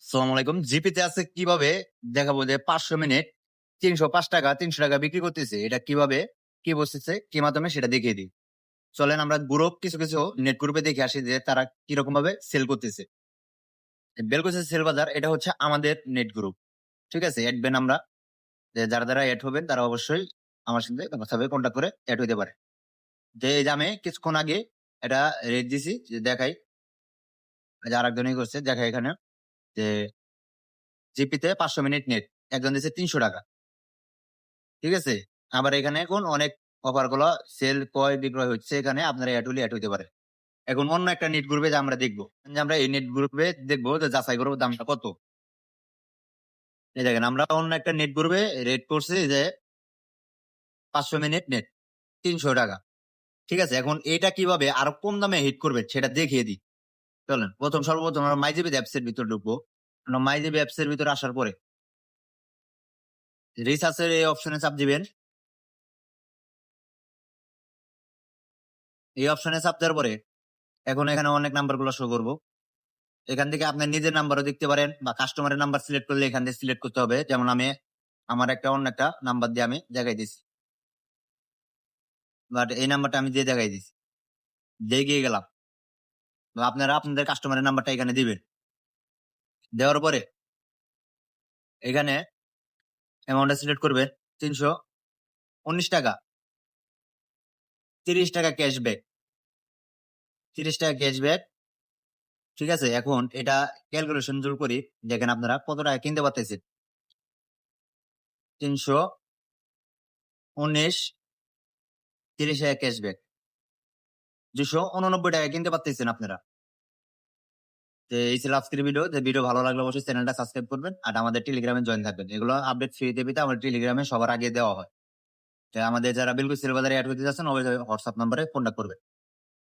সালাম আলাইকুম। জিপিতে আছে কিভাবে দেখাবো যে ৫০০ মিনিট ৳৩০৫ ৳৩০০ বিক্রি করতেছে। এটা কিভাবে, কি বলতেছে, কি মাধ্যমে সেটা দেখিয়ে দিই। চলেন আমরা গ্রুপ কিছু নেট গ্রুপে দেখে আসি যে তারা কিরকম ভাবে সেল করতেছে। বেলকুসি সেল বাজার এটা হচ্ছে আমাদের নেট গ্রুপ। ঠিক আছে? এড বেন আমরা যে যারা এড হবেন তারা অবশ্যই আমার সাথে কথাভাবে কন্টাক্ট করে এড হইতে পারে। যে এই যে আমি কিছুক্ষণ আগে এটা রেট দিছি যে দেখাই। এই যে আরেকজনই করছে দেখাই এখানে যে জিপিতে ৫০০ মিনিট নেট। একজন দিছে ৳৩০০। ঠিক আছে? আবার এখানে এখন অনেক অফার গুলো সেল ক্রয় বিক্রয় হচ্ছে এখানে আপনারা এড হলে এড হইতে পারে। এখন অন্য একটা নেট গ্রুপে যে আমরা দেখব। যে আমরা এই নেট গ্রুপে দেখব যে যাচাই করব দামটা কত। এই দেখেন আমরা অন্য একটা নেট গ্রুপে রেট করছি যে ৫০০ মিনিট নেট ৳৩০০। ঠিক আছে? এখন এটা কিভাবে আরো কম দামে হিট করবে সেটা দেখিয়ে দিই। চলেন সর্বপ্রথম আমরা মাইজিবি অ্যাপস এর ভিতরে ঢুকবো। আমরা মাইজিবি অ্যাপস এর ভিতরে আসার পরে রিসার্চ এর এই অপশনে চাপ দিবেন। এই অপশনে চাপ দেওয়ার পরে এখন এখানে অনেক নাম্বারগুলো শো করব। এখান থেকে আপনার নিজের নাম্বারও দেখতে পারেন বা কাস্টমারের নাম্বার সিলেক্ট করলে এখান থেকে সিলেক্ট করতে হবে। যেমন আমি আমার অন্য একটা নাম্বার দিয়ে আমি দেখাই দিছি। বাট এই নাম্বারটা আমি দিয়ে দেখাই দিছি। দিয়ে গিয়ে গেলাম। বা আপনারা আপনাদের কাস্টমারের নাম্বারটা এখানে দিবেন। দেওয়ার পরে এখানে অ্যামাউন্টটা সিলেক্ট করবেন ৳৩১৯, ৳৩০ ক্যাশব্যাক, ৳৩০ ক্যাশব্যাক। ঠিক আছে? এখন এটা ক্যালকুলেশন যদি করি দেখেন আপনারা কত টাকা কিনতে পারতেছেন। ৩১৯, ৳৩০ ক্যাশব্যাক। ৳২৮৯ কিনতে পারতেছেন আপনারা। তো এই ছিল আজকের ভিডিও। যে ভিডিও ভালো লাগলে অবশ্যই চ্যানেলটা সাবস্ক্রাইব করবেন। আর আমাদের টেলিগ্রামে জয়েন থাকবেন। এগুলো আপডেট ফ্রিতে পেতে আমাদের টেলিগ্রামে সবার আগে দেওয়া হয়। তো আমাদের যারা বিলকুল সেল বাজারে এড হতে যাচ্ছেন অবশ্যই হোয়াটসঅ্যাপ নাম্বারে কন্টাক্ট করবেন।